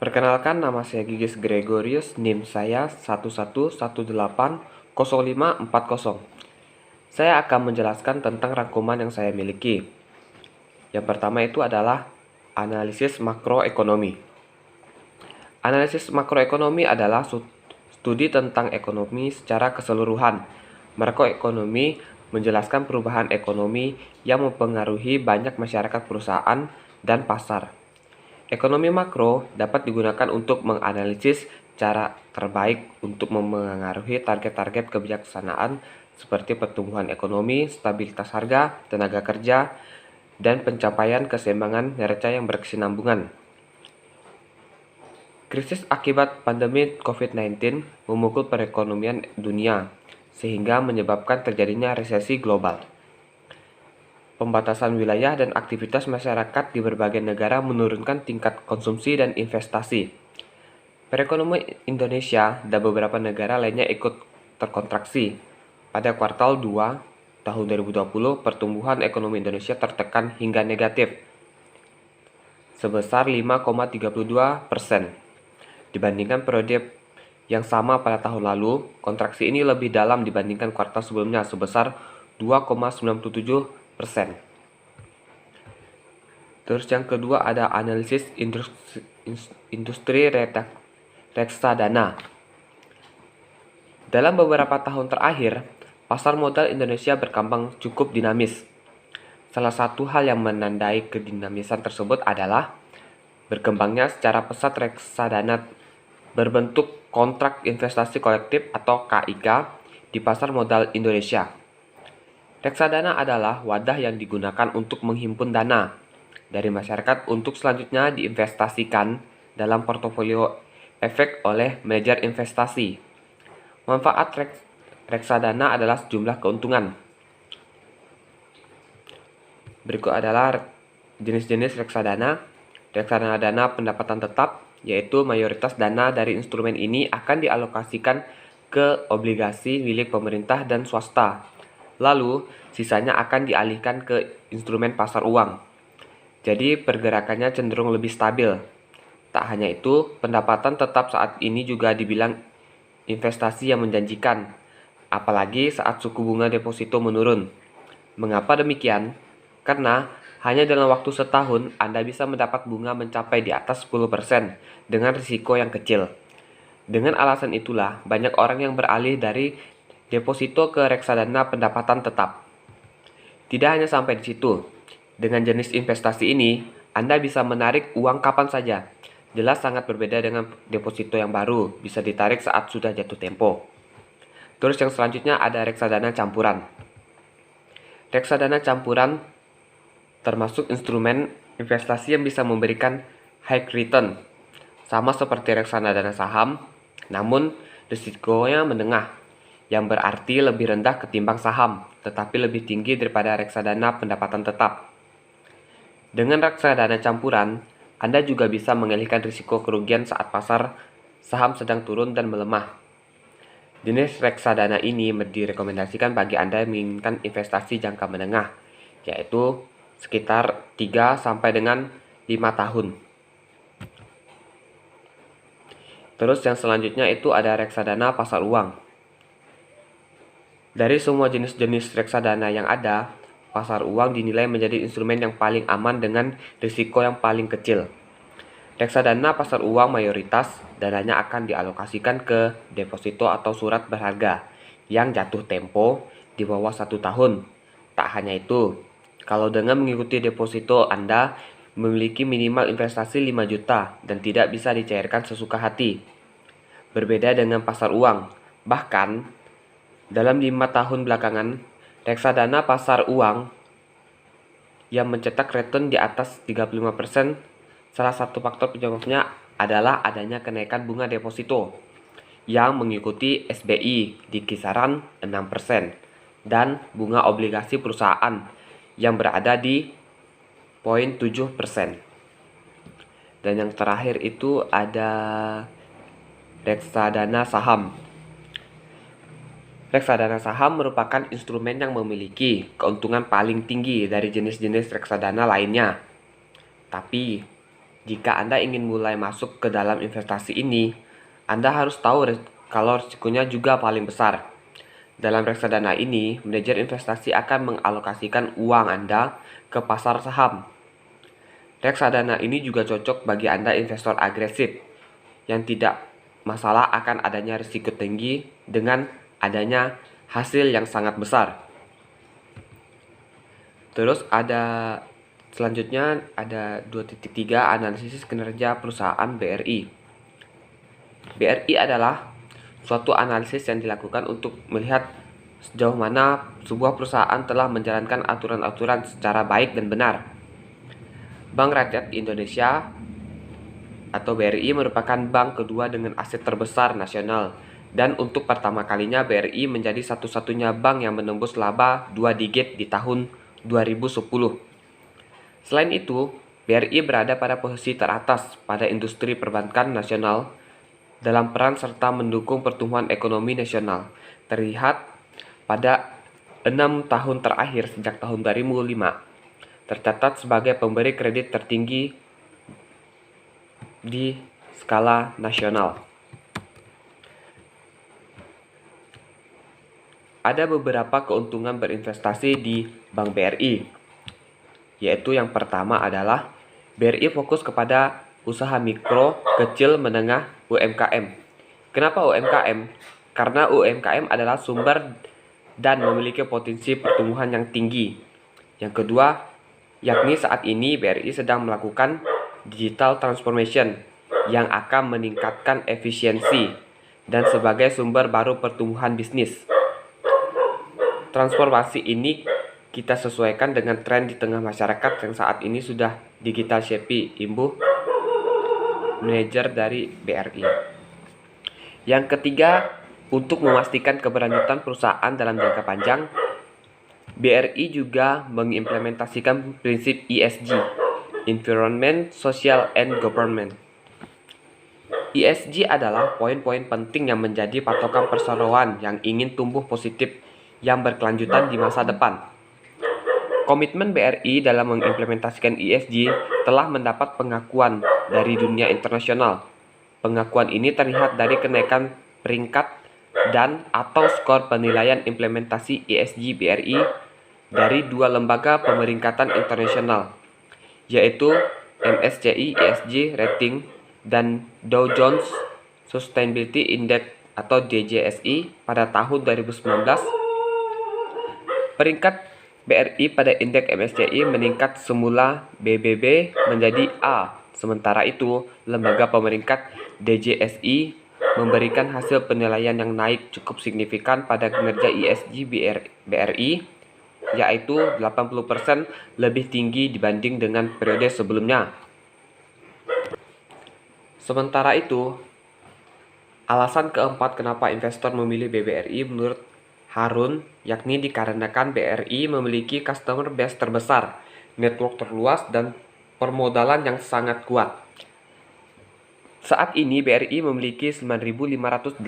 Perkenalkan, nama saya Gigis Gregorius, NIM saya 11180540. Saya akan menjelaskan tentang rangkuman yang saya miliki. Yang pertama itu adalah analisis makroekonomi. Analisis makroekonomi adalah studi tentang ekonomi secara keseluruhan. Makroekonomi menjelaskan perubahan ekonomi yang mempengaruhi banyak masyarakat, perusahaan, dan pasar. Ekonomi makro dapat digunakan untuk menganalisis cara terbaik untuk memengaruhi target-target kebijaksanaan seperti pertumbuhan ekonomi, stabilitas harga, tenaga kerja, dan pencapaian keseimbangan neraca yang berkesinambungan. Krisis akibat pandemi COVID-19 memukul perekonomian dunia, sehingga menyebabkan terjadinya resesi global. Pembatasan wilayah dan aktivitas masyarakat di berbagai negara menurunkan tingkat konsumsi dan investasi. Perekonomian Indonesia dan beberapa negara lainnya ikut terkontraksi. Pada kuartal 2 tahun 2020, pertumbuhan ekonomi Indonesia tertekan hingga negatif sebesar 5,32% dibandingkan periode yang sama pada tahun lalu. Kontraksi ini lebih dalam dibandingkan kuartal sebelumnya sebesar 2,97%. Terus yang kedua ada analisis industri reksadana. Dalam beberapa tahun terakhir, pasar modal Indonesia berkembang cukup dinamis. Salah satu hal yang menandai kedinamisan tersebut adalah berkembangnya secara pesat reksadana berbentuk kontrak investasi kolektif atau KIK di pasar modal Indonesia. Reksadana adalah wadah yang digunakan untuk menghimpun dana dari masyarakat untuk selanjutnya diinvestasikan dalam portofolio efek oleh manajer investasi. Manfaat reksadana adalah sejumlah keuntungan. Berikut adalah jenis-jenis reksadana. Reksadana dana pendapatan tetap, yaitu mayoritas dana dari instrumen ini akan dialokasikan ke obligasi milik pemerintah dan swasta. Lalu, sisanya akan dialihkan ke instrumen pasar uang. Jadi, pergerakannya cenderung lebih stabil. Tak hanya itu, pendapatan tetap saat ini juga dibilang investasi yang menjanjikan, apalagi saat suku bunga deposito menurun. Mengapa demikian? Karena hanya dalam waktu setahun Anda bisa mendapat bunga mencapai di atas 10% dengan risiko yang kecil. Dengan alasan itulah, banyak orang yang beralih dari deposito ke reksadana pendapatan tetap. Tidak hanya sampai di situ, dengan jenis investasi ini, Anda bisa menarik uang kapan saja. Jelas sangat berbeda dengan deposito yang baru, bisa ditarik saat sudah jatuh tempo. Terus yang selanjutnya ada reksadana campuran. Reksadana campuran termasuk instrumen investasi yang bisa memberikan high return, sama seperti reksadana saham, namun risikonya menengah, yang berarti lebih rendah ketimbang saham, tetapi lebih tinggi daripada reksadana pendapatan tetap. Dengan reksadana campuran, Anda juga bisa mengalihkan risiko kerugian saat pasar saham sedang turun dan melemah. Jenis reksadana ini direkomendasikan bagi Anda yang menginginkan investasi jangka menengah, yaitu sekitar 3 sampai dengan 5 tahun. Terus yang selanjutnya itu ada reksadana pasar uang. Dari semua jenis-jenis reksadana yang ada, pasar uang dinilai menjadi instrumen yang paling aman dengan risiko yang paling kecil. Reksadana pasar uang mayoritas dananya akan dialokasikan ke deposito atau surat berharga yang jatuh tempo di bawah 1 tahun. Tak hanya itu, kalau dengan mengikuti deposito Anda memiliki minimal investasi 5 juta dan tidak bisa dicairkan sesuka hati. Berbeda dengan pasar uang, bahkan dalam 5 tahun belakangan, reksadana pasar uang yang mencetak return di atas 35%, salah satu faktor penyebabnya adalah adanya kenaikan bunga deposito yang mengikuti SBI di kisaran 6% dan bunga obligasi perusahaan yang berada di 0,7%. Dan yang terakhir itu ada reksadana saham. Reksadana saham merupakan instrumen yang memiliki keuntungan paling tinggi dari jenis-jenis reksadana lainnya. Tapi Jika Anda ingin mulai masuk ke dalam investasi ini, Anda harus tahu kalau risikonya juga paling besar. Dalam reksadana ini, manajer investasi akan mengalokasikan uang Anda ke pasar saham. Reksadana ini juga cocok bagi Anda investor agresif yang tidak masalah akan adanya risiko tinggi dengan adanya hasil yang sangat besar. Terus selanjutnya ada 2.3 analisis kinerja perusahaan BRI. BRI adalah suatu analisis yang dilakukan untuk melihat sejauh mana sebuah perusahaan telah menjalankan aturan-aturan secara baik dan benar. Bank Rakyat Indonesia atau BRI merupakan bank kedua dengan aset terbesar nasional, dan untuk pertama kalinya BRI menjadi satu-satunya bank yang menembus laba 2 digit di tahun 2010. Selain itu, BRI berada pada posisi teratas pada industri perbankan nasional dalam peran serta mendukung pertumbuhan ekonomi nasional. Terlihat pada 6 tahun terakhir sejak tahun 2005, tercatat sebagai pemberi kredit tertinggi di skala nasional. Ada beberapa keuntungan berinvestasi di Bank BRI, yaitu yang pertama adalah BRI fokus kepada usaha mikro, kecil, menengah, UMKM. Kenapa UMKM? Karena UMKM adalah sumber dan memiliki potensi pertumbuhan yang tinggi. Yang kedua, yakni saat ini BRI sedang melakukan digital transformation yang akan meningkatkan efisiensi dan sebagai sumber baru pertumbuhan bisnis. Transformasi ini kita sesuaikan dengan tren di tengah masyarakat yang saat ini sudah digital savvy, imbuh manajer dari BRI. Yang ketiga, untuk memastikan keberlanjutan perusahaan dalam jangka panjang, BRI juga mengimplementasikan prinsip ESG, Environment, Social, and Government. ESG adalah poin-poin penting yang menjadi patokan perseroan yang ingin tumbuh positif yang berkelanjutan di masa depan. Komitmen BRI dalam mengimplementasikan ESG telah mendapat pengakuan dari dunia internasional. Pengakuan ini terlihat dari kenaikan peringkat dan atau skor penilaian implementasi ESG BRI dari dua lembaga pemeringkatan internasional, yaitu MSCI ESG Rating dan Dow Jones Sustainability Index atau DJSI pada tahun 2019. Peringkat BRI pada indeks MSCI meningkat semula BBB menjadi A. Sementara itu, lembaga pemeringkat DJSI memberikan hasil penilaian yang naik cukup signifikan pada kinerja ESG BRI, yaitu 80% lebih tinggi dibanding dengan periode sebelumnya. Sementara itu, alasan keempat kenapa investor memilih BBRI menurut Harun, yakni dikarenakan BRI memiliki customer base terbesar, network terluas, dan permodalan yang sangat kuat. Saat ini BRI memiliki 9.582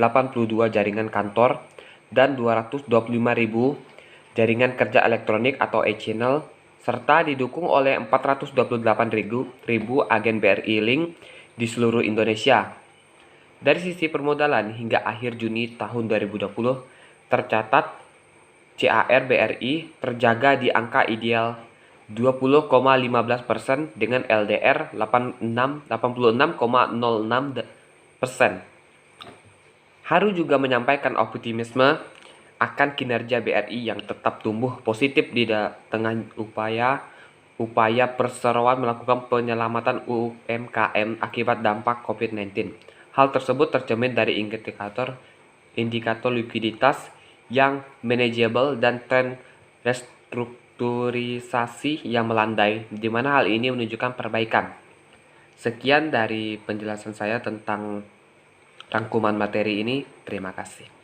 jaringan kantor dan 225.000 jaringan kerja elektronik atau e-channel, serta didukung oleh 428.000 agen BRI Link di seluruh Indonesia. Dari sisi permodalan, hingga akhir Juni tahun 2020, tercatat CAR BRI terjaga di angka ideal 20,15% dengan LDR 86,06%. Haru juga menyampaikan optimisme akan kinerja BRI yang tetap tumbuh positif di tengah upaya perseroan melakukan penyelamatan UMKM akibat dampak COVID-19. Hal tersebut tercermin dari indikator likuiditas yang manageable dan tren restrukturisasi yang melandai, di mana hal ini menunjukkan perbaikan. Sekian dari penjelasan saya tentang rangkuman materi ini. Terima kasih.